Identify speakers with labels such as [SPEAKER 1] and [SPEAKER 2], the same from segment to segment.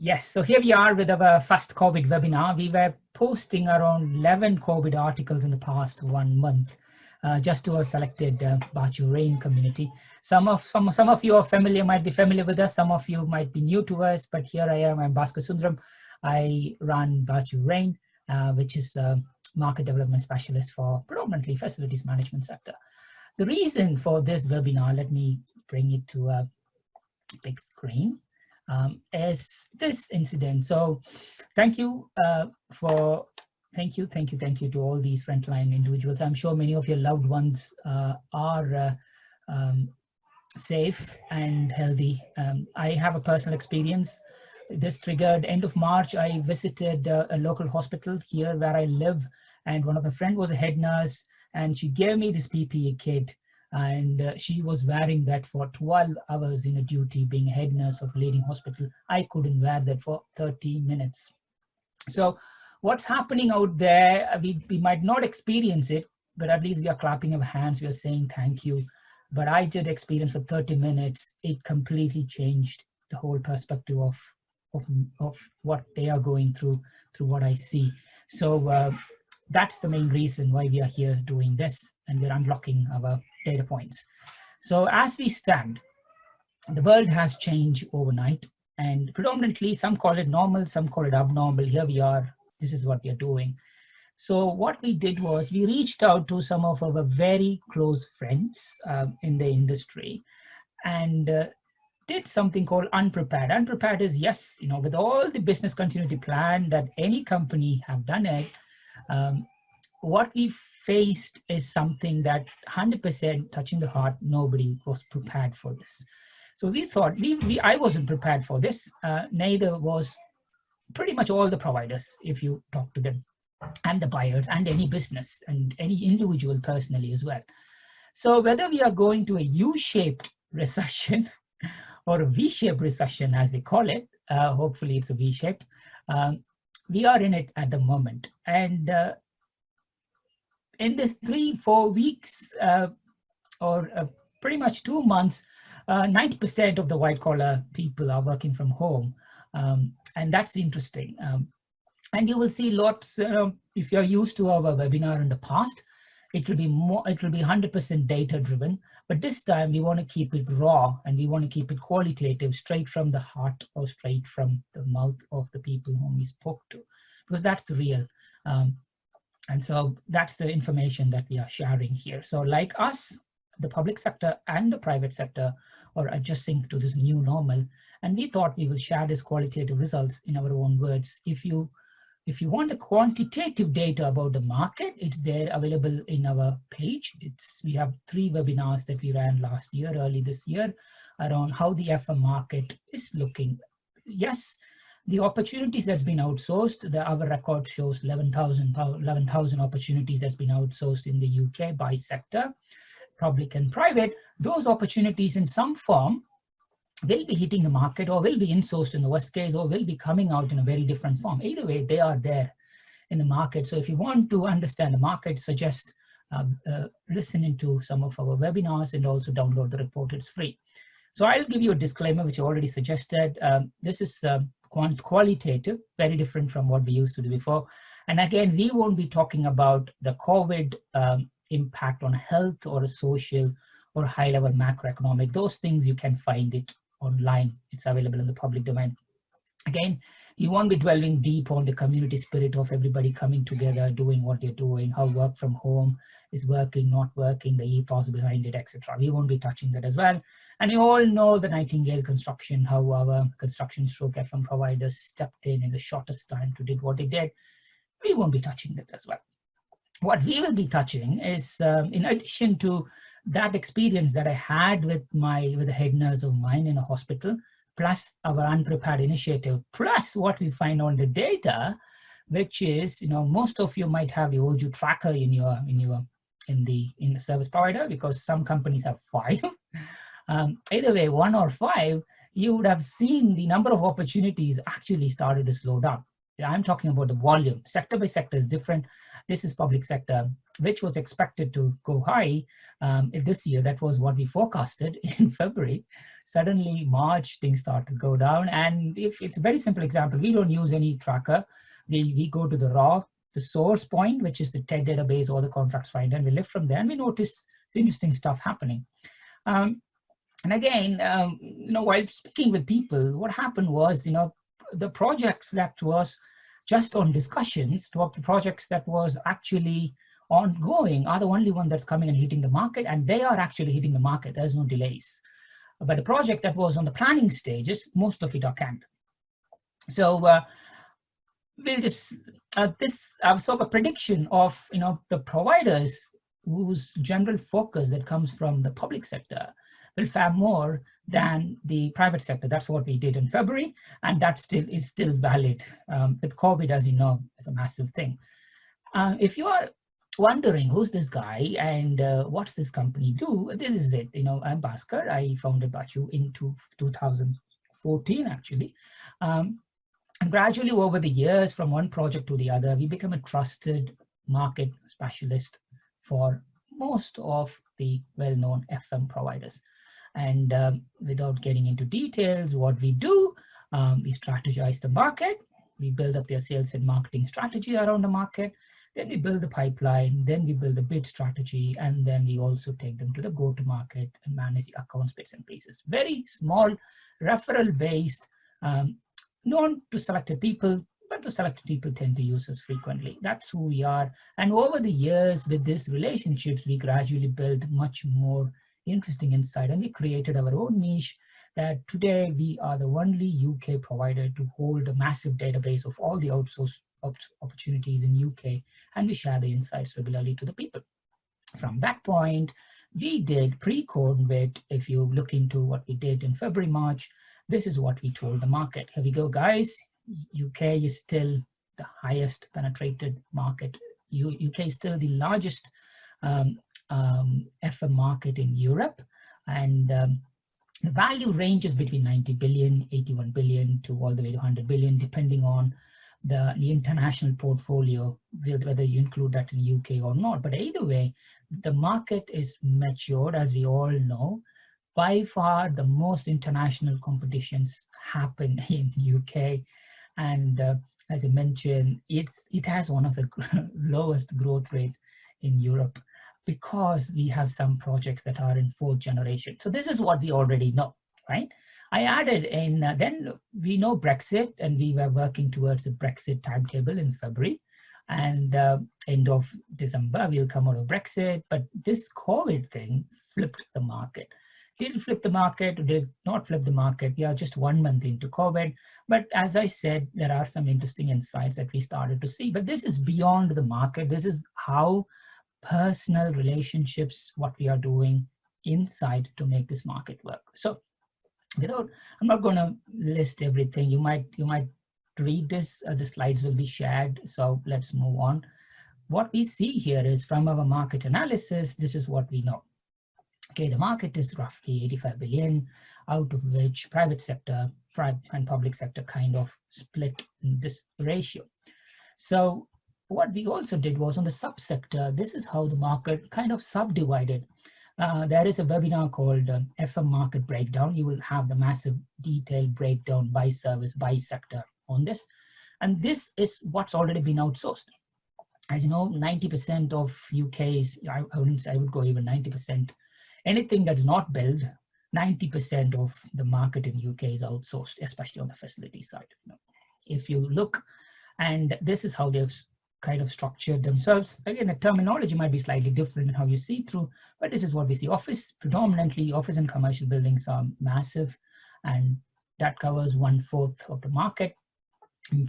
[SPEAKER 1] Yes, so here we are with our first COVID webinar. We were posting around 11 COVID articles in the past 1 month, just to a selected Baachu Rain community. Some of you are familiar, might be familiar with us. Some of you might be new to us, but here I am. I'm Bhaskar Sundaram. I run Baachu Rain, which is a market development specialist for predominantly facilities management sector. The reason for this webinar, let me bring it to a big screen. Is this incident. So thank you thank you to all these frontline individuals. I'm sure many of your loved ones are safe and healthy. I have a personal experience. This triggered end of March. I visited a local hospital here where I live, and one of my friends was a head nurse, and she gave me this PPE kit. And she was wearing that for 12 hours in a duty, being head nurse of leading hospital. I couldn't wear that for 30 minutes. So what's happening out there, we might not experience it, but at least we are clapping our hands, we are saying thank you. But I did experience for 30 minutes, it completely changed the whole perspective of what they are going through what I see. So that's the main reason why we are here doing this, and we're unlocking our data points. So as we stand, the world has changed overnight, and predominantly some call it normal, some call it abnormal. Here we are, this is what we are doing. So what we did was we reached out to some of our very close friends in the industry, and did something called unprepared. Unprepared is, yes, with all the business continuity plan that any company have done it, what we faced is something that 100% touching the heart, nobody was prepared for this. So we thought, I wasn't prepared for this, neither was pretty much all the providers, if you talk to them, and the buyers, and any business, and any individual personally as well. So whether we are going to a U-shaped recession or a V-shaped recession, as they call it, hopefully it's a V-shaped, we are in it at the moment. And in this 3-4 weeks, or pretty much 2 months, 90% of the white collar people are working from home. And that's interesting. And you will see lots, if you're used to our webinar in the past, it will be 100% data driven, but this time we want to keep it raw, and we want to keep it qualitative, straight from the heart or straight from the mouth of the people whom we spoke to, because that's real. And so that's the information that we are sharing here. So like us, the public sector and the private sector are adjusting to this new normal. And we thought we will share this qualitative results in our own words. If you want the quantitative data about the market, it's there available in our page. We have 3 webinars that we ran last year, early this year, around how the FM market is looking. Yes, the opportunities that's been outsourced, our record shows 11,000 opportunities that's been outsourced in the UK by sector, public and private. Those opportunities in some form will be hitting the market, or will be insourced in the worst case, or will be coming out in a very different form. Either way, they are there in the market. So if you want to understand the market, suggest listening to some of our webinars, and also download the report. It's free. So I'll give you a disclaimer, which I already suggested. This is qualitative, very different from what we used to do before. And again, we won't be talking about the COVID impact on health or a social or high level macroeconomic. Those things you can find it online. It's available in the public domain. Again, you won't be dwelling deep on the community spirit of everybody coming together, doing what they're doing, how work from home is working, not working, the ethos behind it, etc. We won't be touching that as well. And you all know the Nightingale construction, how our construction stroke FM providers stepped in the shortest time to did what they did. We won't be touching that as well. What we will be touching is, in addition to that experience that I had with the head nurse of mine in a hospital, plus our unprepared initiative, plus what we find on the data, which is, most of you might have the OJU tracker in the service provider, because some companies have 5. Either way, 1 or 5, you would have seen the number of opportunities actually started to slow down. I'm talking about the volume. Sector by sector is different. This is public sector, which was expected to go high this year. That was what we forecasted in February. Suddenly, March, things start to go down. And if it's a very simple example, we don't use any tracker. We go to the source point, which is the TED database or the contracts finder, and we lift from there, and we notice interesting stuff happening. And again, while speaking with people, what happened was, the projects that was just on discussions to the projects that was actually ongoing are the only one that's coming and hitting the market, and they are actually hitting the market. There's no delays. But the project that was on the planning stages, most of it are canned. So we'll just so a prediction of the providers whose general focus that comes from the public sector will fare more than the private sector. That's what we did in February, and that is still valid. With COVID, as you know, is a massive thing. If you are wondering who's this guy and what's this company do, this is it. I'm Bhaskar. I founded Baachu in 2014, actually. And gradually over the years, from one project to the other, we become a trusted market specialist for most of the well-known FM providers. And without getting into details, what we do, we strategize the market, we build up their sales and marketing strategy around the market, then we build the pipeline, then we build the bid strategy, and then we also take them to the go-to-market and manage the accounts, bits and pieces. Very small, referral-based, known to selected people, but the selected people tend to use us frequently. That's who we are. And over the years, with these relationships, we gradually built much more interesting insight, and we created our own niche that today we are the only UK provider to hold a massive database of all the outsourced opportunities in UK, and we share the insights regularly to the people. From that point, we did pre-COVID. If you look into what we did in February, March, this is what we told the market. Here we go, guys. UK is still the highest penetrated market. UK is still the largest FM market in Europe, and the value ranges between 90 billion, 81 billion to all the way to 100 billion, depending on the international portfolio, whether you include that in UK or not. But either way, the market is matured, as we all know. By far, the most international competitions happen in UK, and as I mentioned, it has one of the lowest growth rate in Europe, because we have some projects that are in fourth generation. So this is what we already know, right? I added in, then we know Brexit, and we were working towards a Brexit timetable in February, and end of December, we'll come out of Brexit. But this COVID thing flipped the market. Did it flip the market? Did not flip the market? We are just 1 month into COVID. But as I said, there are some interesting insights that we started to see. But this is beyond the market. This is how personal relationships, what we are doing inside to make this market work. So I'm not going to list everything. You might read this. The slides will be shared. So let's move on. What we see here is, from our market analysis, this is what we know. Okay, the market is roughly 85 billion, out of which private sector and public sector kind of split in this ratio. So what we also did was, on the subsector, this is how the market kind of subdivided. There is a webinar called FM Market Breakdown. You will have the massive detailed breakdown by service, by sector on this. And this is what's already been outsourced. As you know, 90% of UK's, I would go even 90%. Anything that is not built, 90% of the market in UK is outsourced, especially on the facility side. If you look, and this is how they've kind of structured themselves. Again, the terminology might be slightly different in how you see through, but this is what we see. Predominantly office and commercial buildings are massive, and that covers 1/4 of the market,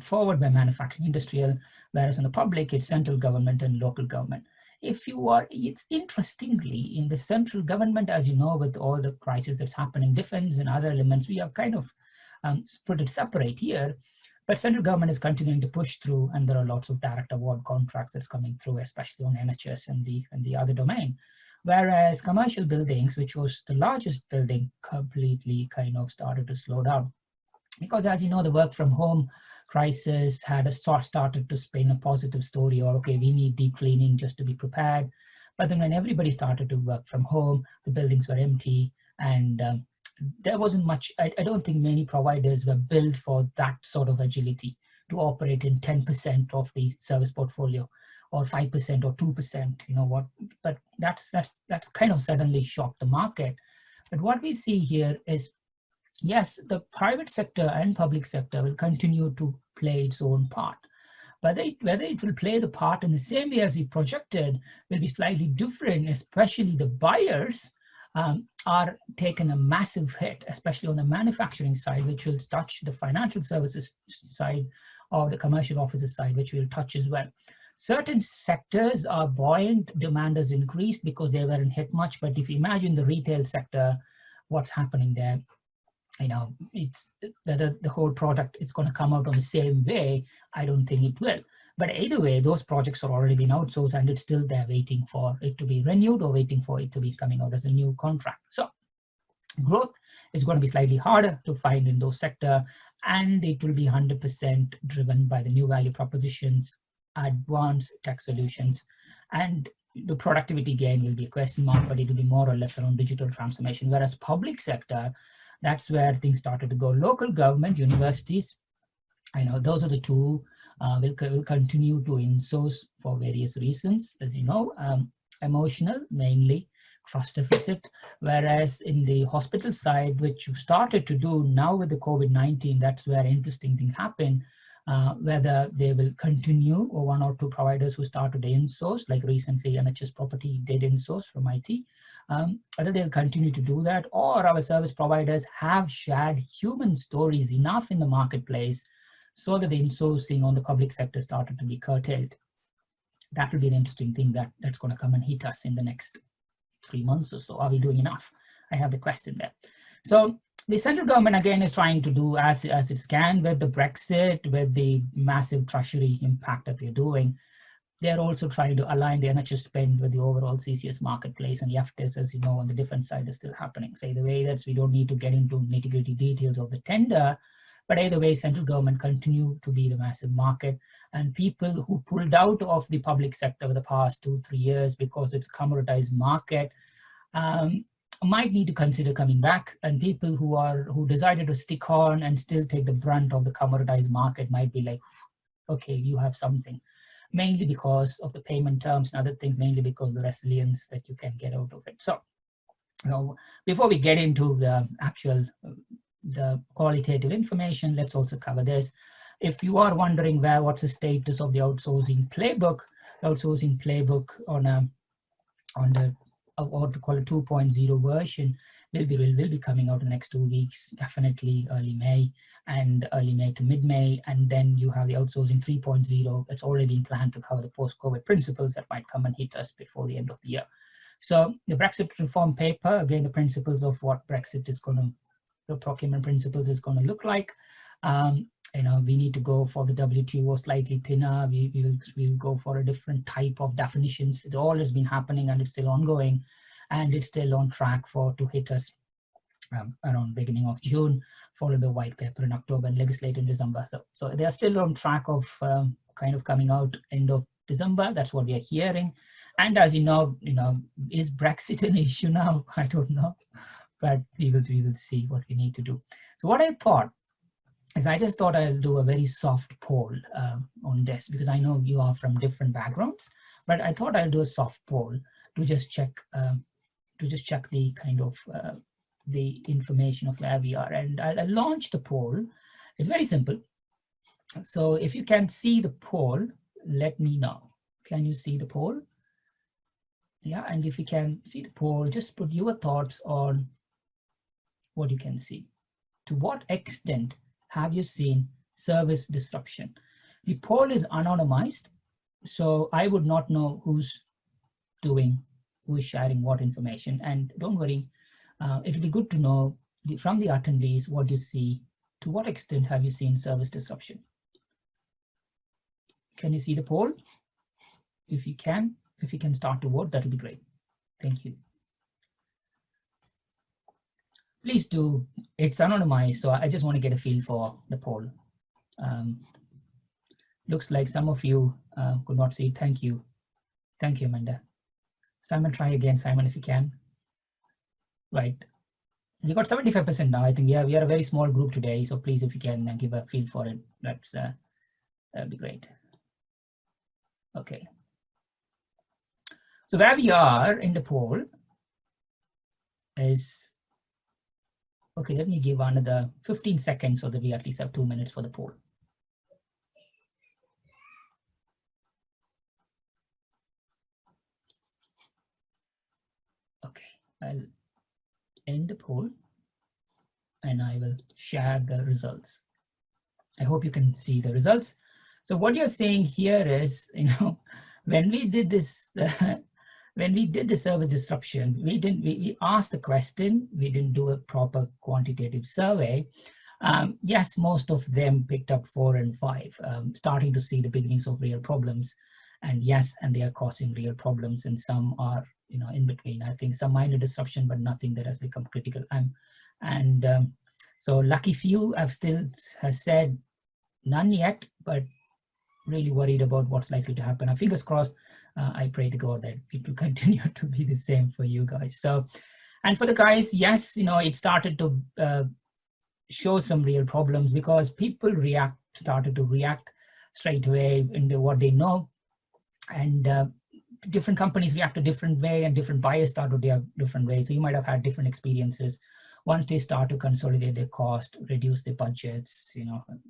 [SPEAKER 1] followed by manufacturing, industrial, whereas in the public, it's central government and local government. It's interestingly, in the central government, as you know, with all the crisis that's happening, defense and other elements, we have kind of put it separate here. But central government is continuing to push through, and there are lots of direct award contracts that's coming through, especially on NHS and the other domain. Whereas commercial buildings, which was the largest building, completely kind of started to slow down. Because as you know, the work from home crisis had started to spin a positive story, or okay, we need deep cleaning just to be prepared. But then when everybody started to work from home, the buildings were empty, and there wasn't much. I don't think many providers were built for that sort of agility to operate in 10% of the service portfolio, or 5% or 2%. You know what? But that's kind of suddenly shocked the market. But what we see here is, yes, the private sector and public sector will continue to play its own part. But whether it will play the part in the same way as we projected will be slightly different, especially the buyers are taking a massive hit, especially on the manufacturing side, which will touch the financial services side, or the commercial offices side, which will touch as well. Certain sectors are buoyant, demand has increased because they weren't hit much. But if you imagine the retail sector, what's happening there, you know, it's whether the whole product is going to come out on the same way, I don't think it will. But either way, those projects are already been outsourced, and it's still there waiting for it to be renewed, or waiting for it to be coming out as a new contract. So growth is going to be slightly harder to find in those sectors, and it will be 100% driven by the new value propositions, advanced tech solutions, and the productivity gain will be a question mark, but it will be more or less around digital transformation. Whereas public sector, that's where things started to go. Local government, universities, I know those are the two will continue to insource for various reasons, as you know, emotional, mainly trust deficit. Whereas in the hospital side, which you started to do now with the COVID-19, that's where interesting thing happened. Whether they will continue, or one or two providers who started to insource, like recently NHS Property did insource from IT, whether they'll continue to do that, or our service providers have shared human stories enough in the marketplace so that the insourcing on the public sector started to be curtailed. That will be an interesting thing that's going to come and hit us in the next 3 months or so. Are we doing enough? I have the question there. So the central government again is trying to do as it can with the Brexit, with the massive treasury impact that they're doing. They're also trying to align the NHS spend with the overall CCS Marketplace, and the FTS, as you know, on the defense side is still happening. So the way that we don't need to get into nitty-gritty details of the tender, but either way, central government continue to be the massive market, and people who pulled out of the public sector over the past 2-3 years because it's commoditized market might need to consider coming back, and people who decided to stick on and still take the brunt of the commoditized market might be like, okay, you have something, mainly because of the payment terms and other things, mainly because of the resilience that you can get out of it. So, you know, before we get into the actual the qualitative information, let's also cover this. If you are wondering what's the status of the outsourcing playbook on the what to call a 2.0 version will be coming out in the next 2 weeks, definitely early May to mid-May. And then you have the outsourcing 3.0 that's already been planned to cover the post-COVID principles that might come and hit us before the end of the year. So the Brexit reform paper, again, the principles of what Brexit is going to, the procurement principles is going to look like. You know, we need to go for the WTO slightly thinner. We'll go for a different type of definitions. It all has been happening, and it's still ongoing, and it's still on track to hit us around beginning of June, followed by white paper in October and legislate in December. So they are still on track of kind of coming out end of December. That's what we are hearing. And as you know, is Brexit an issue now? I don't know, but we will see what we need to do. So what I thought is, I just thought I'll do a very soft poll on this, because I know you are from different backgrounds, but I thought I'll do a soft poll to just check the kind of the information of where we are. And I'll launch the poll. It's very simple. So if you can see the poll, let me know. Can you see the poll? Yeah, and if you can see the poll, just put your thoughts on what you can see. To what extent have you seen service disruption? The poll is anonymized, so I would not know who's sharing what information. And don't worry, it'll be good to know from the attendees what you see. To what extent have you seen service disruption? Can you see the poll? If you can start to vote, that'll be great. Thank you. Please do. It's anonymized, so I just want to get a feel for the poll. Looks like some of you could not see it. Thank you. Thank you, Amanda. Simon, try again, Simon, if you can. Right. We got 75% now. I think we are a very small group today. So please, if you can give a feel for it, that'd be great. Okay. So where we are in the poll is, okay, let me give another 15 seconds so that we at least have 2 minutes for the poll. Okay, I'll end the poll and I will share the results. I hope you can see the results. So what you're saying here is, when we did this, when we did the service disruption, we asked the question, we didn't do a proper quantitative survey. Yes, most of them picked up 4 and 5, starting to see the beginnings of real problems. And yes, and they are causing real problems, and some are, in between. I think some minor disruption, but nothing that has become critical. So lucky few have said none yet, but really worried about what's likely to happen. Fingers crossed. I pray to God that it will continue to be the same for you guys. So, and for the guys, yes, it started to show some real problems because people started to react straight away into what they know. And different companies react a different way, and different buyers start to react different ways. So you might have had different experiences. Once they start to consolidate their cost, reduce their budgets,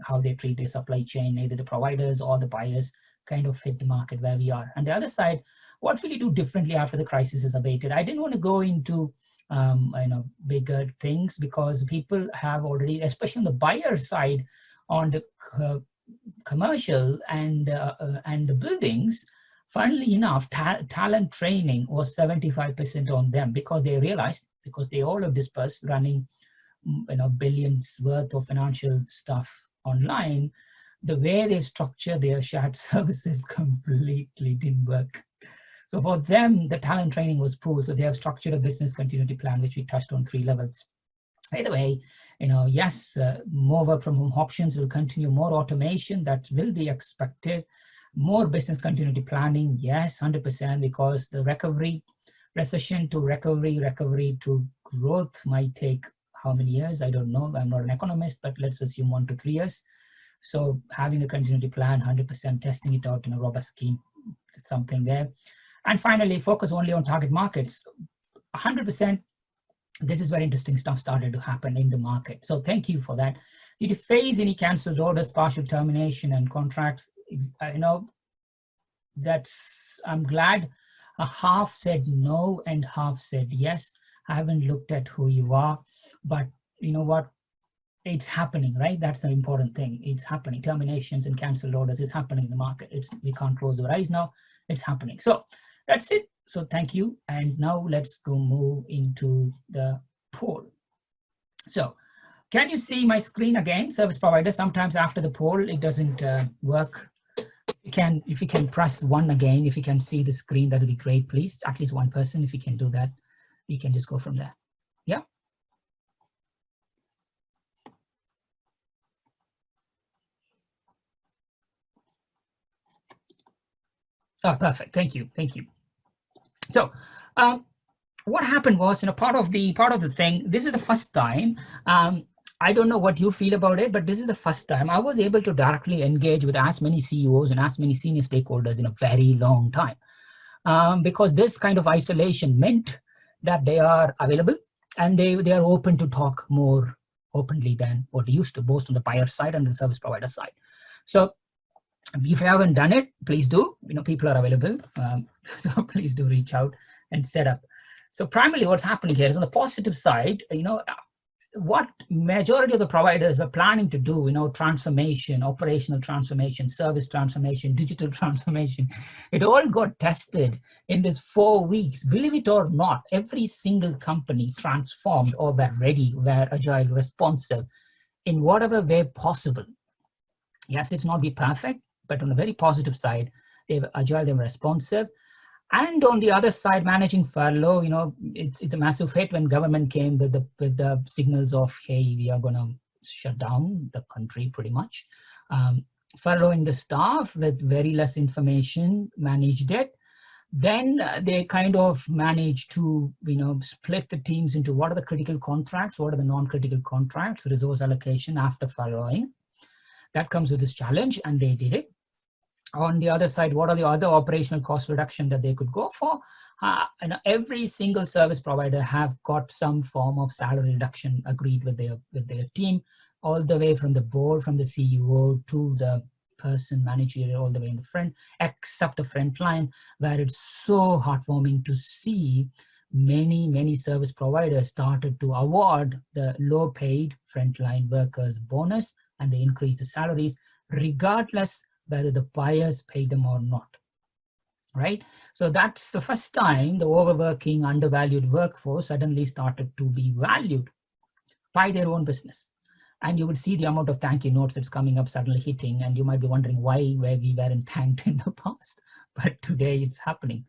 [SPEAKER 1] how they treat their supply chain, either the providers or the buyers kind of hit the market where we are. And the other side, what will you do differently after the crisis is abated? I didn't want to go into bigger things because people have already, especially on the buyer side, on the commercial and the buildings, funnily enough, talent training was 75% on them because they realized, because they all have dispersed running billions worth of financial stuff online, the way they structure their shared services completely didn't work. So for them, the talent training was poor. So they have structured a business continuity plan, which we touched on 3 levels. Either way, yes, more work from home options will continue, more automation that will be expected, more business continuity planning, yes, 100%, because the recession to recovery to growth might take how many years? I don't know. I'm not an economist, but let's assume 1 to 3 years. So having a continuity plan, 100%, testing it out in a robust scheme, something there. And finally, focus only on target markets. 100%, this is where interesting stuff started to happen in the market. So thank you for that. Did you face any canceled orders, partial termination and contracts? I'm glad half said no and half said yes. I haven't looked at who you are, but you know what? It's happening, right? That's the important thing. It's happening. Terminations and canceled orders is happening in the market. We can't close our eyes now. It's happening. So that's it. So thank you. And now let's go move into the poll. So can you see my screen again, service provider? Sometimes after the poll, it doesn't work. If you can press 1 again, if you can see the screen, that'll be great, please. At least 1 person, if you can do that, we can just go from there. Yeah. Oh, perfect. Thank you. Thank you. So what happened was, part of the thing, this is the first time, I don't know what you feel about it, but this is the first time I was able to directly engage with as many CEOs and as many senior stakeholders in a very long time. Because this kind of isolation meant that they are available and they are open to talk more openly than what they used to, both on the buyer side and the service provider side. So if you haven't done it, please do. People are available. So please do reach out and set up. So primarily what's happening here is on the positive side, what majority of the providers were planning to do, transformation, operational transformation, service transformation, digital transformation, it all got tested in this 4 weeks. Believe it or not, every single company transformed or were ready, were agile, responsive in whatever way possible. Yes, it's not be perfect, but on a very positive side, they were agile, they were responsive. And on the other side, managing furlough, it's a massive hit when government came with the signals of, hey, we are going to shut down the country pretty much. furloughing the staff with very less information, managed it. Then they kind of managed to, split the teams into what are the critical contracts, what are the non-critical contracts, resource allocation after furloughing. That comes with this challenge, and they did it. On the other side, what are the other operational cost reduction that they could go for? And every single service provider have got some form of salary reduction agreed with their team, all the way from the board, from the CEO to the person managerial, all the way in the front, except the Frontline, where it's so heartwarming to see many service providers started to award the low paid Frontline workers bonus, and they increase the salaries regardless whether the buyers paid them or not, right? So that's the first time the overworking, undervalued workforce suddenly started to be valued by their own business. And you would see the amount of thank you notes that's coming up suddenly hitting, and you might be wondering where we weren't thanked in the past, but today it's happening.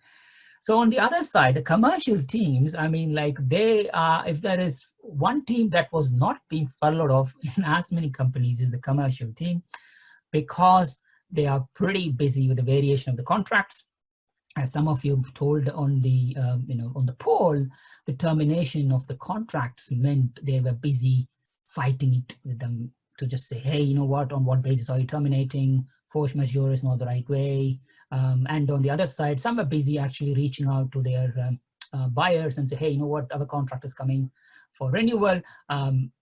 [SPEAKER 1] So on the other side, the commercial teams, they are, if there is one team that was not being furloughed off in as many companies, is the commercial team, because they are pretty busy with the variation of the contracts. As some of you told on the on the poll, the termination of the contracts meant they were busy fighting it with them to just say, hey, you know what, on what basis are you terminating? Force majeure is not the right way. And on the other side, some are busy actually reaching out to their buyers and say, hey, you know what, our contract is coming for renewal.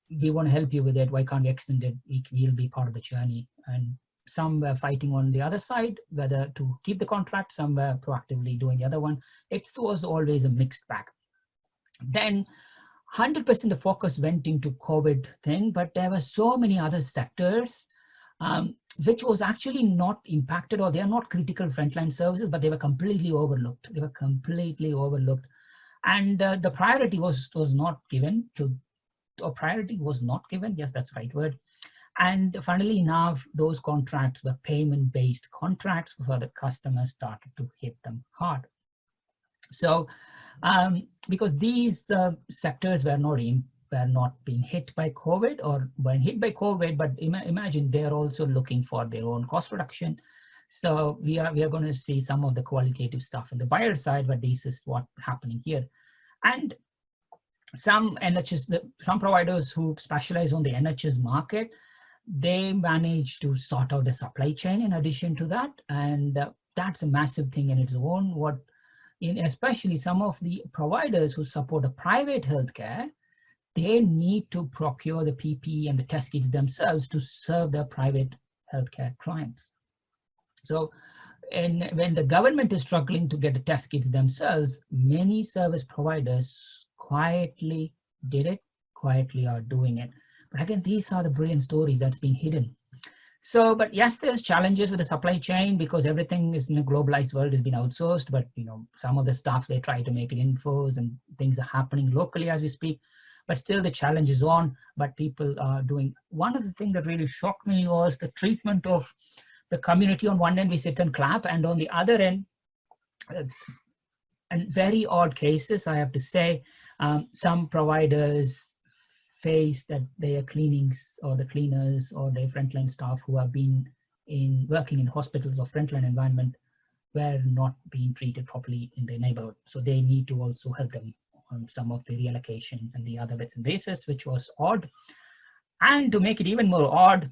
[SPEAKER 1] We want to help you with it. Why can't we extend it? We'll be part of the journey. And some were fighting on the other side, whether to keep the contract. Some were proactively doing the other one. It was always a mixed bag. Then 100% the focus went into COVID thing, but there were so many other sectors which was actually not impacted, or they are not critical frontline services, but they were completely overlooked. They were completely overlooked. And the priority was not given to, or priority was not given. Yes, that's the right word. And funnily enough, those contracts were payment-based contracts, where the customers started to hit them hard. So because these sectors were not being hit by COVID, or were hit by COVID, but imagine they're also looking for their own cost reduction. So we are going to see some of the qualitative stuff on the buyer side, but this is what's happening here. And some NHS, some providers who specialize on the NHS market, they manage to sort out the supply chain in addition to that. And that's a massive thing in its own. Especially some of the providers who support a private healthcare, they need to procure the PPE and the test kits themselves to serve their private healthcare clients. So, when the government is struggling to get the test kits themselves, many service providers quietly did it, quietly are doing it. But again, these are the brilliant stories that's been hidden. So, but yes, there's challenges with the supply chain because everything is in a globalized world has been outsourced, but some of the stuff they try to make it infos and things are happening locally as we speak, but still the challenge is on, but people are doing. One of the things that really shocked me was the treatment of the community. On one end, we sit and clap, and on the other end, and very odd cases, I have to say, some providers face that their cleanings or the cleaners or their frontline staff who have been working in hospitals or frontline environment were not being treated properly in their neighborhood. So they need to also help them on some of the reallocation and the other bits and bases, which was odd. And to make it even more odd,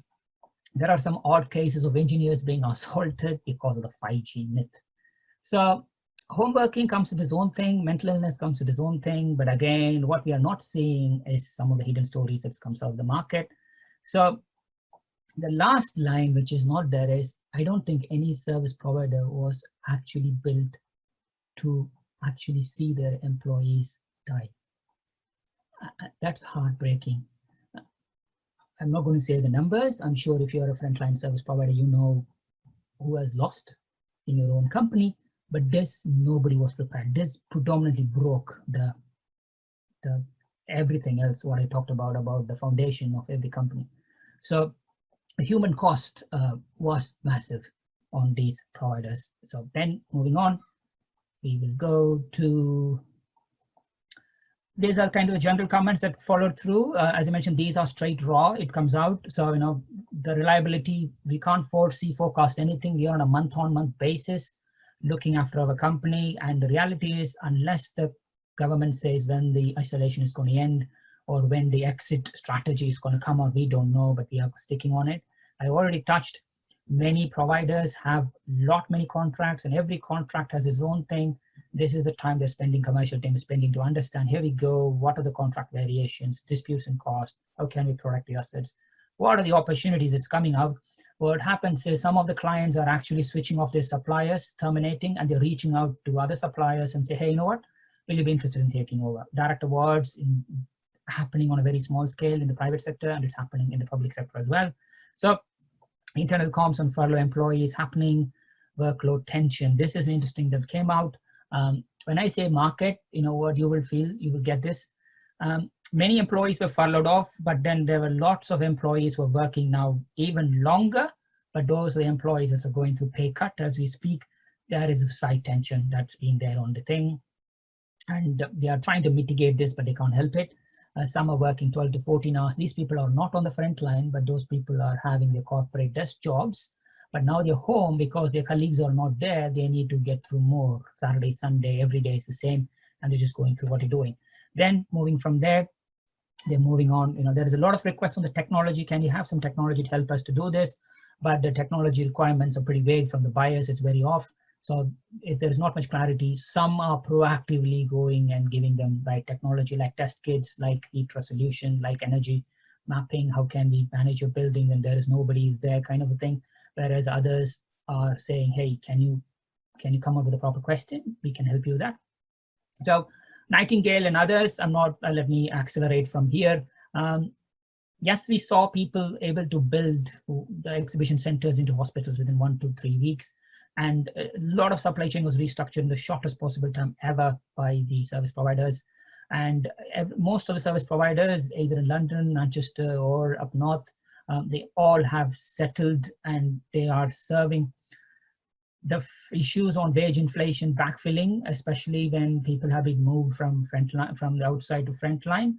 [SPEAKER 1] there are some odd cases of engineers being assaulted because of the 5G myth. So home working comes with its own thing, mental illness comes with its own thing, but again, what we are not seeing is some of the hidden stories that comes out of the market. So the last line, which is not there, is I don't think any service provider was actually built to actually see their employees die. That's heartbreaking. I'm not going to say the numbers. I'm sure if you're a frontline service provider, you know who has lost in your own company. But this, nobody was prepared. This predominantly broke the everything else, what I talked about the foundation of every company. So the human cost was massive on these providers. So then moving on, we will go to these are kind of the general comments that followed through. As I mentioned, these are straight raw. It comes out. So, the reliability, we can't forecast anything. We are on a month-on-month basis looking after our company. And the reality is, unless the government says when the isolation is going to end or when the exit strategy is going to come out, we don't know, but we are sticking on it. I already touched, many providers have many contracts, and every contract has its own thing. This is the time they're spending, commercial team is spending to understand, here we go, what are the contract variations, disputes and cost, how can we protect the assets, what are the opportunities that's coming out. What happens is some of the clients are actually switching off their suppliers, terminating, and they're reaching out to other suppliers and say, hey, you know what, will you be interested in taking over? Direct awards happening on a very small scale in the private sector, and it's happening in the public sector as well. So internal comms on furlough employees happening, workload tension. This is interesting that came out. When I say market, what you will feel, you will get this. Many employees were furloughed off, but then there were lots of employees who are working now even longer, but those are the employees that are going through pay cut as we speak. There is a side tension that's been there on the thing, and they are trying to mitigate this, but they can't help it. Some are working 12 to 14 hours. These people are not on the front line, but those people are having their corporate desk jobs. But now they're home because their colleagues are not there. They need to get through more. Saturday, Sunday, every day is the same, and they're just going through what they're doing. Then moving from there, they're moving on. There is a lot of requests on the technology. Can you have some technology to help us to do this? But the technology requirements are pretty vague from the buyers. It's very off. So if there's not much clarity, some are proactively going and giving them right technology, like test kits, like heat resolution, like energy mapping. How can we manage your building when there is nobody there, kind of a thing. Whereas others are saying, hey, can you come up with a proper question? We can help you with that. So Nightingale and others, let me accelerate from here. Yes, we saw people able to build the exhibition centers into hospitals within 1 to 3 weeks. And a lot of supply chain was restructured in the shortest possible time ever by the service providers. And most of the service providers, either in London, Manchester, or up north, they all have settled, and they are serving the issues on wage inflation backfilling, especially when people have been moved from the outside to frontline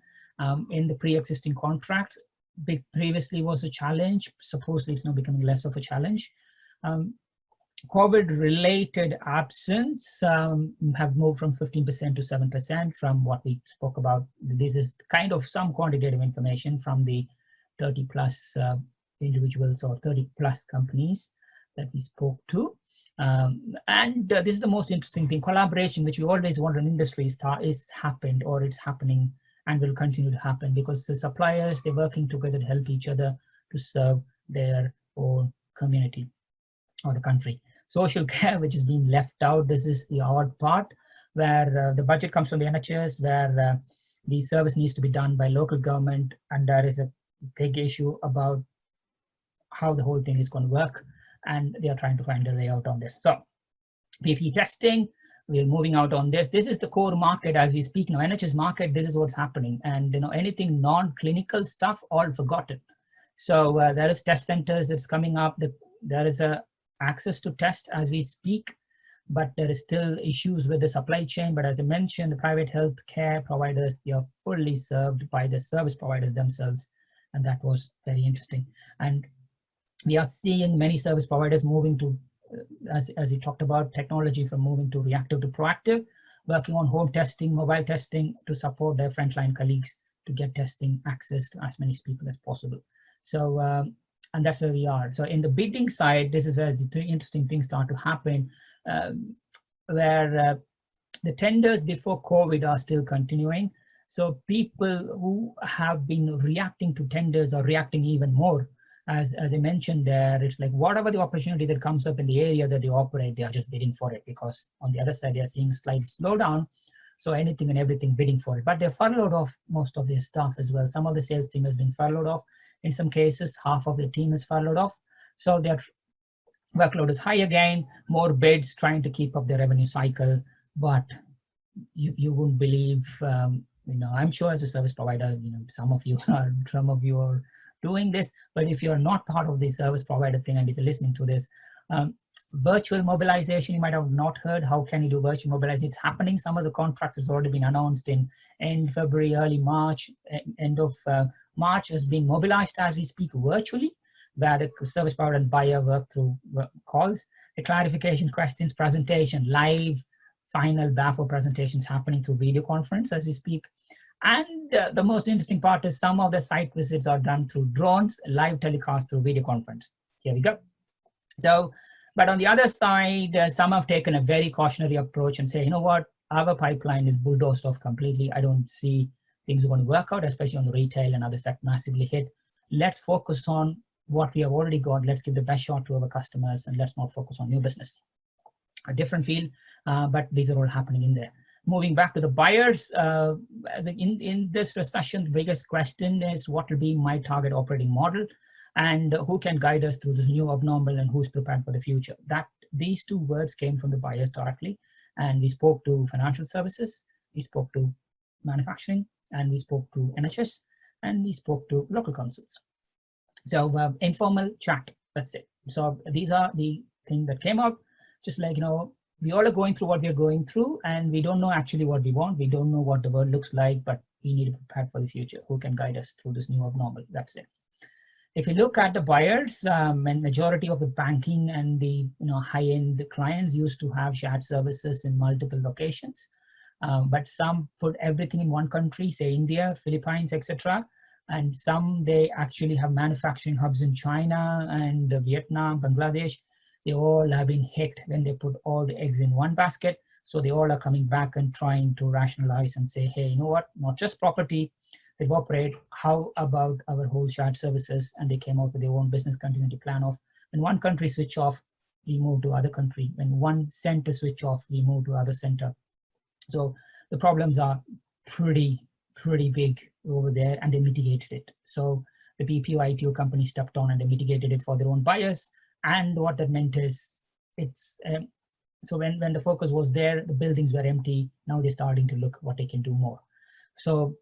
[SPEAKER 1] in the pre-existing contracts. Previously was a challenge. Supposedly it's now becoming less of a challenge. COVID-related absence have moved from 15% to 7% from what we spoke about. This is kind of some quantitative information from the 30 plus individuals or 30 plus companies that we spoke to. This is the most interesting thing. Collaboration, which we always want in industry, is happened, or it's happening and will continue to happen, because the suppliers, they're working together to help each other to serve their own community or the country. Social care, which is being left out, this is the odd part, where the budget comes from the NHS, where the service needs to be done by local government, and there is a big issue about how the whole thing is going to work, and they are trying to find a way out on this. So PPE testing, we're moving out on this. This is the core market as we speak now. NHS market, this is what's happening, and anything non-clinical stuff, all forgotten. So there is test centers that's coming up. There is a access to test as we speak, but there is still issues with the supply chain. But as I mentioned, the private health care providers, they are fully served by the service providers themselves, and that was very interesting. And we are seeing many service providers moving to, as you talked about, technology from moving to reactive to proactive, working on home testing, mobile testing to support their frontline colleagues to get testing access to as many people as possible. So, and that's where we are. So in the bidding side, this is where the three interesting things start to happen, where the tenders before COVID are still continuing. So people who have been reacting to tenders are reacting even more. As I mentioned there, it's like whatever the opportunity that comes up in the area that they operate, they are just bidding for it, because on the other side, they are seeing slight slowdown. So anything and everything bidding for it. But they're furloughed off most of their staff as well. Some of the sales team has been furloughed off. In some cases, half of the team is furloughed off. So their workload is high again, more bids, trying to keep up their revenue cycle. But you wouldn't believe, I'm sure as a service provider, some of you are doing this, but if you're not part of the service provider thing, and if you're listening to this, Virtual mobilization, you might have not heard. How can you do virtual mobilization? It's happening. Some of the contracts has already been announced in end February, early March. End of March is being mobilized as we speak virtually, where the service provider and buyer work through calls. The clarification questions, presentation, live, final BAFO presentations happening through video conference as we speak. And the most interesting part is some of the site visits are done through drones, live telecast through video conference. Here we go. So, but on the other side, some have taken a very cautionary approach and say, you know what, our pipeline is bulldozed off completely. I don't see things are going to work out, especially on the retail and other sectors massively hit. Let's focus on what we have already got. Let's give the best shot to our customers and let's not focus on new business. A different field, but these are all happening in there. Moving back to the buyers, in this recession, the biggest question is what will be my target operating model and who can guide us through this new abnormal and who's prepared for the future. These two words came from the buyers directly, and we spoke to financial services, we spoke to manufacturing, and we spoke to NHS, and we spoke to local councils. So informal chat, that's it. So these are the things that came up, just like, you know, we all are going through what we are going through and we don't know actually what we want. We don't know what the world looks like, but we need to be prepared for the future. Who can guide us through this new abnormal? That's it. If you look at the buyers, and majority of the banking and the high-end clients used to have shared services in multiple locations, but some put everything in one country, say India, Philippines, etc. And some they actually have manufacturing hubs in China and Vietnam, Bangladesh. They all have been hit when they put all the eggs in one basket. So they all are coming back and trying to rationalize and say, hey, you know what, not just property, they operate, how about our whole shared services? And they came out with their own business continuity plan of when one country switch off, we move to other country. When one center switch off, we move to other center. So the problems are pretty big over there and they mitigated it. So the BPU Ito Company stepped on and they mitigated it for their own buyers. And what that meant is so when the focus was there, the buildings were empty. Now they're starting to look what they can do more. So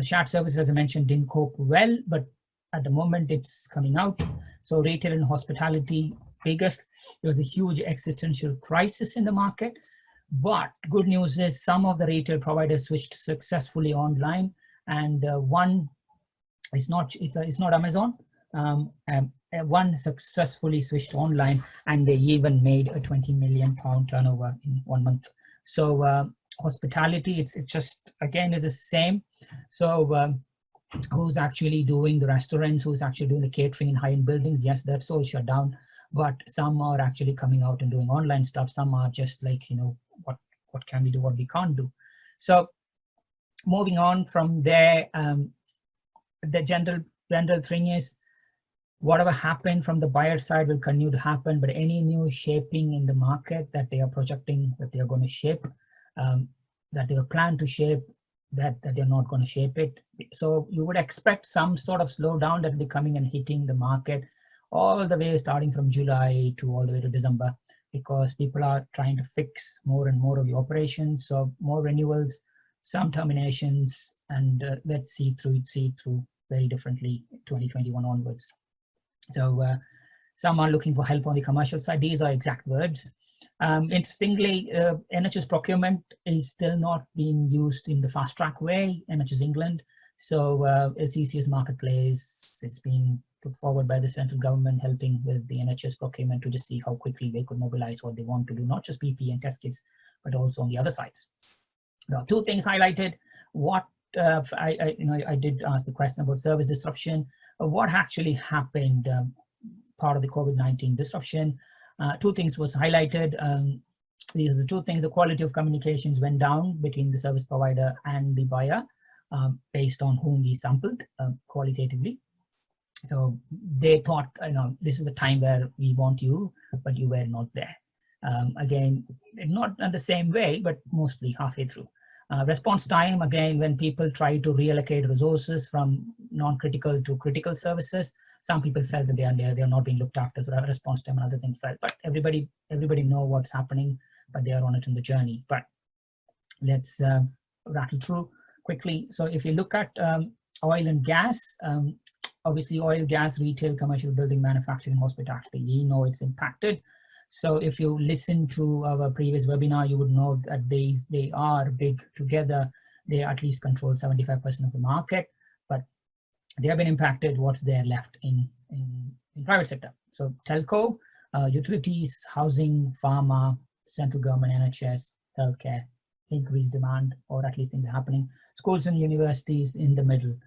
[SPEAKER 1] shared services, as I mentioned, didn't cope well, but at the moment it's coming out. So retail and hospitality, there was a huge existential crisis in the market. But good news is some of the retail providers switched successfully online, and one is not Amazon. One successfully switched online, and they even made a £20 million turnover in 1 month. So hospitality, it's just again is the same. So who's actually doing the restaurants? Who's actually doing the catering in high-end buildings? Yes, that's all shut down. But some are actually coming out and doing online stuff. Some are just like, what can we do, what we can't do. So moving on from there, the general thing is whatever happened from the buyer side will continue to happen, but any new shaping in the market that they are projecting that they are going to shape, that they were planned to shape, that they're not going to shape it. So you would expect some sort of slowdown that will be coming and hitting the market all the way starting from July to all the way to December, because people are trying to fix more and more of the operations. So more renewals, some terminations, and let's see through very differently 2021 onwards. So some are looking for help on the commercial side. These are exact words. Interestingly, NHS procurement is still not being used in the fast track way, NHS England. So CCS Marketplace, it's been put forward by the central government, helping with the NHS procurement to just see how quickly they could mobilize what they want to do, not just PPE and test kits, but also on the other sides. So two things highlighted. What I did ask the question about service disruption. What actually happened part of the COVID-19 disruption? Two things was highlighted. These are the two things. The quality of communications went down between the service provider and the buyer based on whom we sampled qualitatively. So they thought, this is the time where we want you, but you were not there. Again, not in the same way, but mostly halfway through. Response time, again, when people try to reallocate resources from non-critical to critical services, some people felt that they are not being looked after, so response time and other things felt. But everybody know what's happening, but they are on it in the journey. But let's rattle through quickly. So if you look at oil and gas, obviously oil, gas, retail, commercial, building, manufacturing, hospitality, we know it's impacted. So if you listen to our previous webinar, you would know that they are big together. They at least control 75% of the market, but they have been impacted. What's there left in private sector? So telco, utilities, housing, pharma, central government, NHS, healthcare, increased demand, or at least things are happening. Schools and universities in the middle.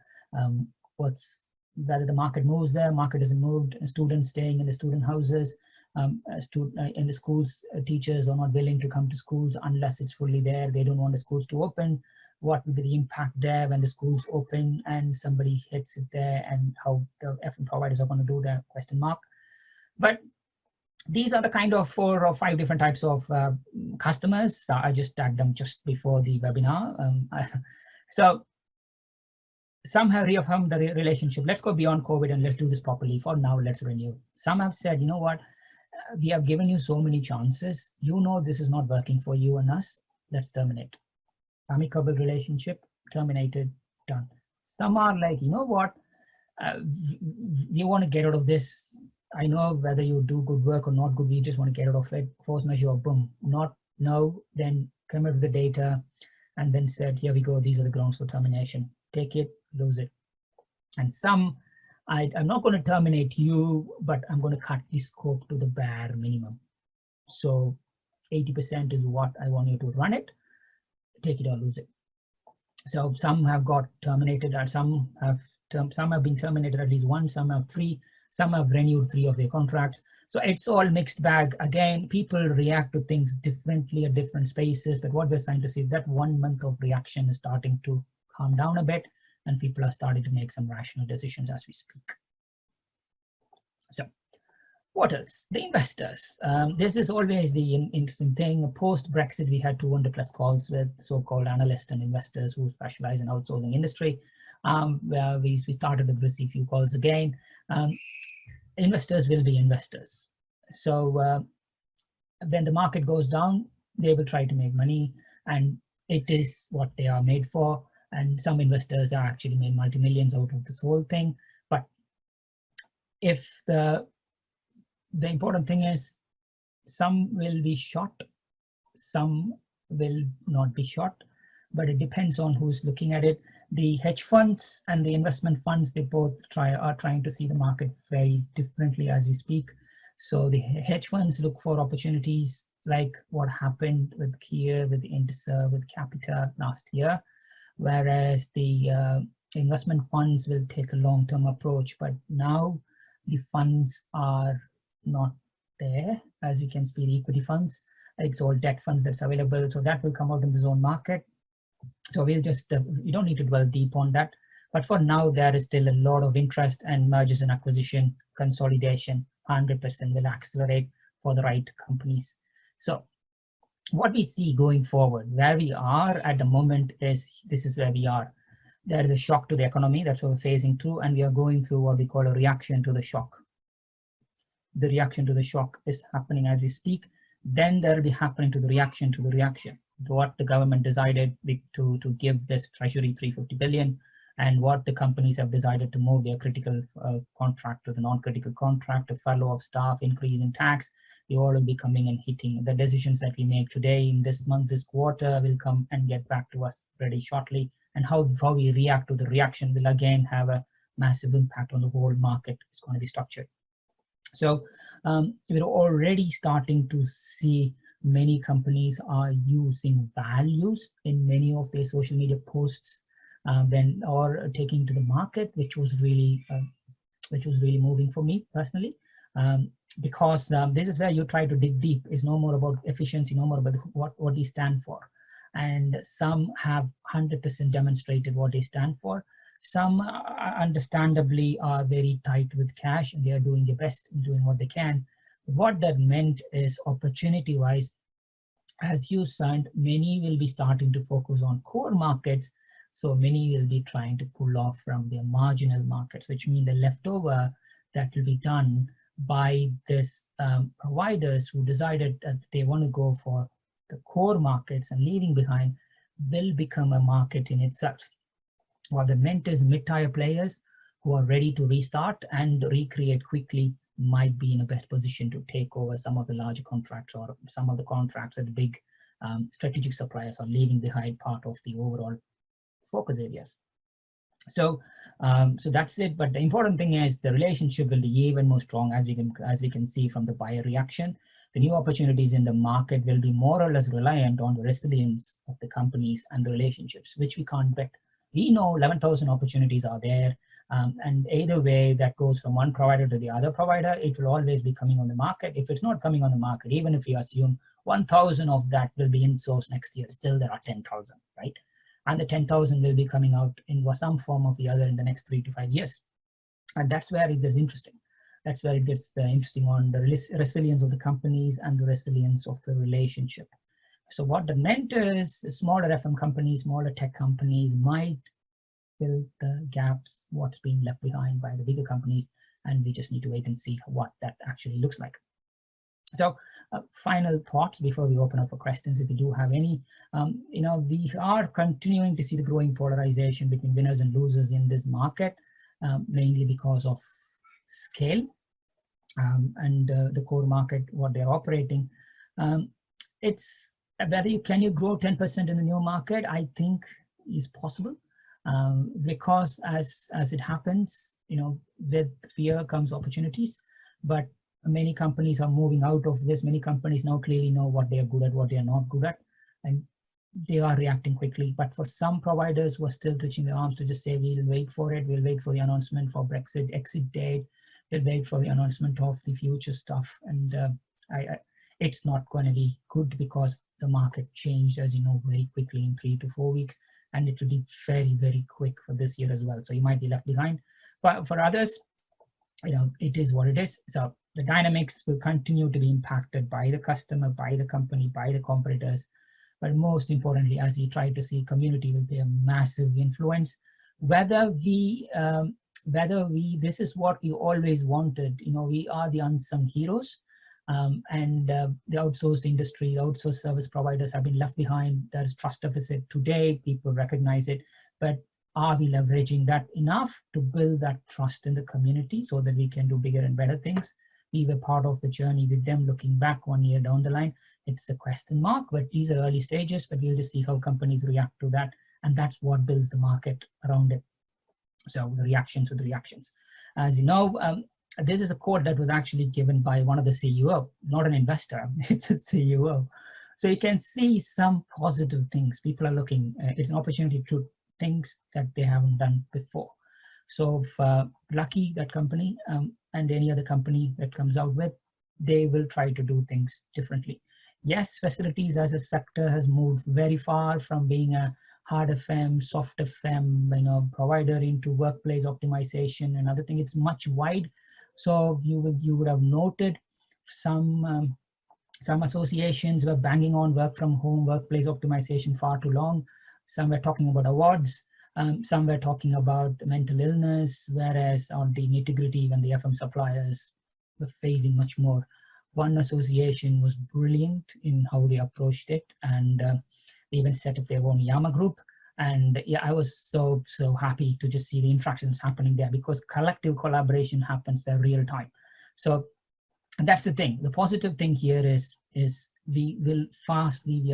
[SPEAKER 1] Whether the market moves there, market doesn't move, students staying in the student houses, in the schools, teachers are not willing to come to schools unless it's fully there. They don't want the schools to open. What will be the impact there when the schools open and somebody hits it there, and how the FM providers are going to do that, question mark. But these are the kind of 4 or 5 different types of customers. I just tagged them just before the webinar. So some have reaffirmed the relationship. Let's go beyond COVID and let's do this properly. For now, let's renew. Some have said, you know what, we have given you so many chances. You know this is not working for you and us. Let's terminate. Amicable relationship, terminated, done. Some are like, you know what, we want to get out of this. I know whether you do good work or not good, we just want to get out of it. Force majeure, boom. Not no, then come up with the data and then said, here we go, these are the grounds for termination. Take it, lose it. And some, I'm not going to terminate you, but I'm going to cut the scope to the bare minimum. So 80% is what I want you to run it. Take it or lose it. So some have got terminated, and some have been terminated at least once, some have 3, some have renewed 3 of their contracts. So it's all mixed bag. Again, people react to things differently at different spaces, but what we're trying to see is that 1 month of reaction is starting to calm down a bit, and people are starting to make some rational decisions as we speak. So what else? The investors. This is always the interesting thing. Post-Brexit, we had 200 plus calls with so-called analysts and investors who specialize in outsourcing industry. Where we started to receive few calls again. Investors will be investors. So when the market goes down, they will try to make money, and it is what they are made for. And some investors are actually made multi-millions out of this whole thing. But if the important thing is, some will be short, some will not be short, but it depends on who's looking at it. The hedge funds and the investment funds, they both are trying to see the market very differently as we speak. So the hedge funds look for opportunities like what happened with Kia, with Interserve, with Capita last year, whereas the investment funds will take a long-term approach. But now the funds are not there. As you can see, the equity funds, it's all debt funds that's available. So that will come out in the zone market. So we'll just, you don't need to dwell deep on that. But for now, there is still a lot of interest, and mergers and acquisition, consolidation, 100% will accelerate for the right companies. So what we see going forward, where we are at the moment is, this is where we are. There is a shock to the economy, that's what we're facing through, and we are going through what we call a reaction to the shock. The reaction to the shock is happening as we speak. Then there will be happening to the reaction to the reaction. What the government decided to give this treasury 350 billion, and what the companies have decided to move their critical contract to the non-critical contract, a furlough of staff, increase in tax, they all will be coming and hitting. The decisions that we make today in this month, this quarter, will come and get back to us pretty shortly. And how we react to the reaction will again have a massive impact on the whole market. It's going to be structured. So we're already starting to see many companies are using values in many of their social media posts or taking to the market, which was really moving for me personally, because this is where you try to dig deep. It's no more about efficiency, no more about what they stand for. And some have 100% demonstrated what they stand for. Some understandably are very tight with cash, and they are doing their best in doing what they can. What that meant is, opportunity-wise, as you signed, many will be starting to focus on core markets. So many will be trying to pull off from their marginal markets, which mean the leftover that will be done by this providers who decided that they want to go for the core markets and leaving behind will become a market in itself. What that meant is mid-tier players who are ready to restart and recreate quickly might be in a best position to take over some of the larger contracts, or some of the contracts that the big strategic suppliers are leaving behind part of the overall focus areas. So so that's it. But the important thing is the relationship will be even more strong, as we can see from the buyer reaction. The new opportunities in the market will be more or less reliant on the resilience of the companies and the relationships, which we can't bet. We know 11,000 opportunities are there, and either way that goes from one provider to the other provider, it will always be coming on the market. If it's not coming on the market, even if we assume 1,000 of that will be in-sourced next year, still there are 10,000, right? And the 10,000 will be coming out in some form or the other in the next 3 to 5 years. And that's where it gets interesting. That's where it gets interesting on the resilience of the companies and the resilience of the relationship. So what that meant is smaller FM companies, smaller tech companies might fill the gaps, what's being left behind by the bigger companies, and we just need to wait and see what that actually looks like. So final thoughts before we open up for questions, if you do have any. We are continuing to see the growing polarization between winners and losers in this market, mainly because of scale and the core market, what they're operating. It's whether can you grow 10% in the new market, I think is possible, because as it happens, with fear comes opportunities. But many companies are moving out of this. Many companies now clearly know what they are good at, what they are not good at, and they are reacting quickly. But for some providers who are still twitching their arms to just say, we'll wait for it, we'll wait for the announcement for Brexit exit date, we'll wait for the announcement of the future stuff, and it's not going to be good, because the market changed, as you know, very quickly in 3 to 4 weeks, and it will be very, very quick for this year as well. So you might be left behind. But for others, it is what it is. So the dynamics will continue to be impacted by the customer, by the company, by the competitors. But most importantly, as we try to see, community will be a massive influence. Whether this is what we always wanted. We are the unsung heroes, and the outsourced industry, the outsourced service providers have been left behind. There is trust deficit today. People recognize it, but are we leveraging that enough to build that trust in the community so that we can do bigger and better things? We were part of the journey with them. Looking back 1 year down the line, it's a question mark, but these are early stages, but we'll just see how companies react to that. And that's what builds the market around it. So the reactions with reactions. As you know, this is a quote that was actually given by one of the CEO, not an investor, it's a CEO. So you can see some positive things. People are looking, it's an opportunity to things that they haven't done before. So lucky that company and any other company that comes out with, they will try to do things differently. Yes, facilities as a sector has moved very far from being a hard FM, soft FM, provider into workplace optimization and other thing. It's much wide. So you would have noted some associations were banging on work from home, workplace optimization far too long. Some were talking about awards. Some were talking about mental illness, whereas on the nitty-gritty, when the FM suppliers were facing much more. One association was brilliant in how they approached it, and they even set up their own Yama group. And yeah, I was so happy to just see the interactions happening there, because collective collaboration happens in real time. So that's the thing. The positive thing here is we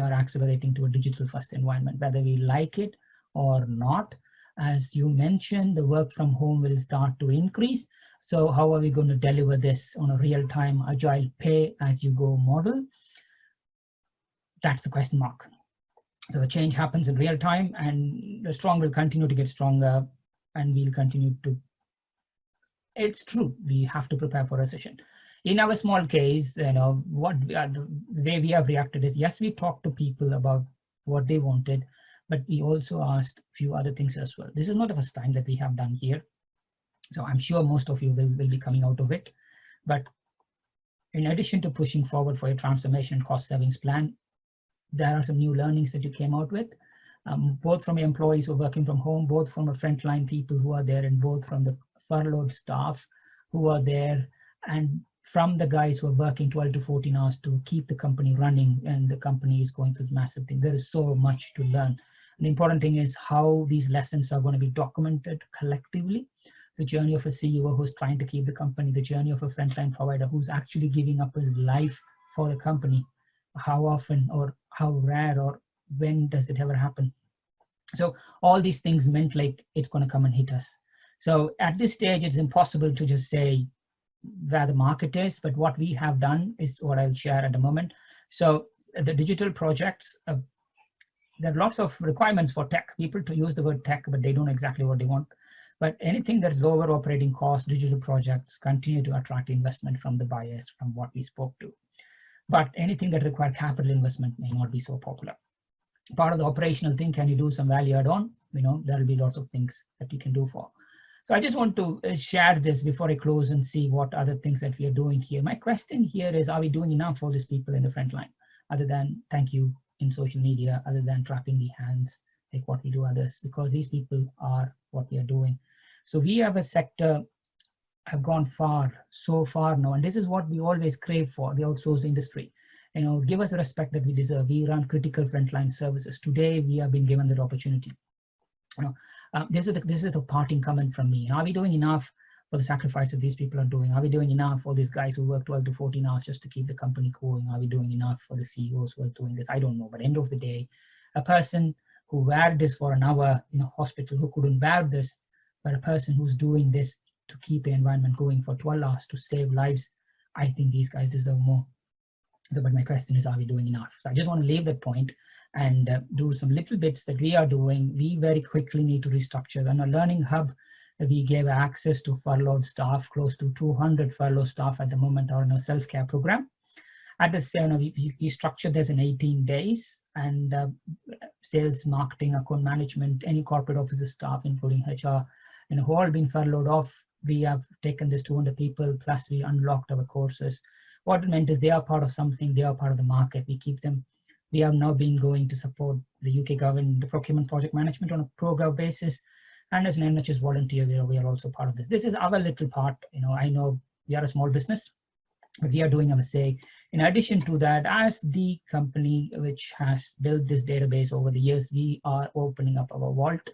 [SPEAKER 1] are accelerating to a digital first environment, whether we like it or not. As you mentioned, the work from home will start to increase. So how are we going to deliver this on a real-time agile pay as you go model? That's the question mark. So the change happens in real time, and the strong will continue to get stronger, and we'll continue to. It's true, we have to prepare for recession. In our small case, the way we have reacted is, yes, we talked to people about what they wanted, but we also asked a few other things as well. This is not the first time that we have done here. So I'm sure most of you will be coming out of it. But in addition to pushing forward for your transformation cost savings plan, there are some new learnings that you came out with, both from employees who are working from home, both from the frontline people who are there, and both from the furloughed staff who are there, and from the guys who are working 12 to 14 hours to keep the company running, and the company is going through this massive thing. There is so much to learn. And the important thing is how these lessons are going to be documented collectively, the journey of a CEO who's trying to keep the company, the journey of a frontline provider who's actually giving up his life for the company. How often or how rare or when does it ever happen? So all these things meant like it's going to come and hit us. So at this stage, it's impossible to just say where the market is, but what we have done is what I'll share at the moment. So the digital projects, there are lots of requirements for tech. People to use the word tech, but they don't know exactly what they want. But anything that's lower operating cost, digital projects continue to attract investment from the buyers from what we spoke to. But anything that require capital investment may not be so popular. Part of the operational thing, can you do some value add on? There will be lots of things that you can do for. So I just want to share this before I close and see what other things that we are doing here. My question here is, are we doing enough for these people in the front line, other than thank you in social media, other than clapping the hands, like what we do others, because these people are what we are doing. So we have a sector have gone so far now, and this is what we always crave for, the outsourced industry. Give us the respect that we deserve. We run critical frontline services. Today, we have been given that opportunity. This is the parting comment from me. Are we doing enough for the sacrifices these people are doing? Are we doing enough for these guys who work 12 to 14 hours just to keep the company going? Are we doing enough for the CEOs who are doing this? I don't know. But end of the day, a person who wear this for an hour in a hospital who couldn't bear this, but a person who's doing this to keep the environment going for 12 hours to save lives, I think these guys deserve more. So, but my question is, are we doing enough? So I just want to leave that point and do some little bits that we are doing. We very quickly need to restructure. On a learning hub, we gave access to furloughed staff. Close to 200 furloughed staff at the moment are in a self-care program. At the same, we structured this in 18 days, and sales, marketing, account management, any corporate officer staff, including HR, who all been furloughed off. We have taken this 200 people, plus we unlocked our courses. What it meant is they are part of something, they are part of the market. We keep them. We have now been going to support the UK government, the procurement project management on a pro-gov basis. And as an NHS volunteer, we are also part of this. This is our little part. I know we are a small business, but we are doing our say. In addition to that, as the company which has built this database over the years, we are opening up our vault.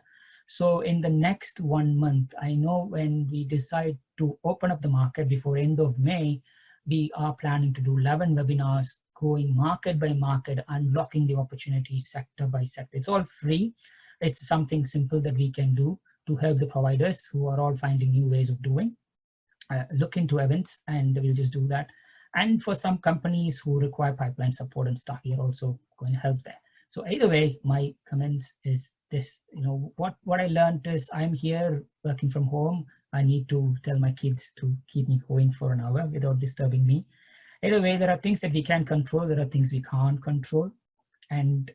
[SPEAKER 1] So in the next 1 month, I know when we decide to open up the market before end of May, we are planning to do 11 webinars going market by market, unlocking the opportunities sector by sector. It's all free. It's something simple that we can do to help the providers who are all finding new ways of doing. Look into events and we'll just do that. And for some companies who require pipeline support and stuff, we are also going to help there. So either way, my comments is this, what I learned is I'm here working from home. I need to tell my kids to keep me going for an hour without disturbing me. Either way, there are things that we can control. There are things we can't control. And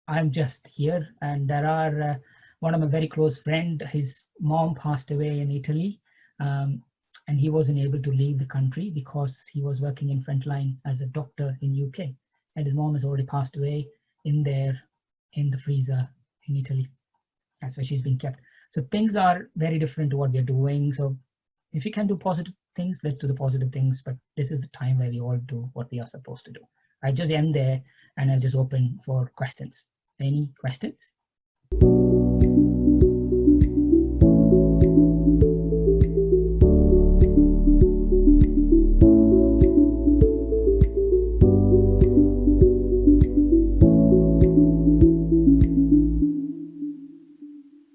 [SPEAKER 1] I'm just here. And there are one of my very close friend, his mom passed away in Italy. And he wasn't able to leave the country because he was working in Frontline as a doctor in UK. And his mom has already passed away in there in the freezer in Italy. That's where she's been kept. So things are very different to what we're doing. So if you can do positive things, let's do the positive things. But this is the time where we all do what we are supposed to do. I just end there and I'll just open for questions. Any questions?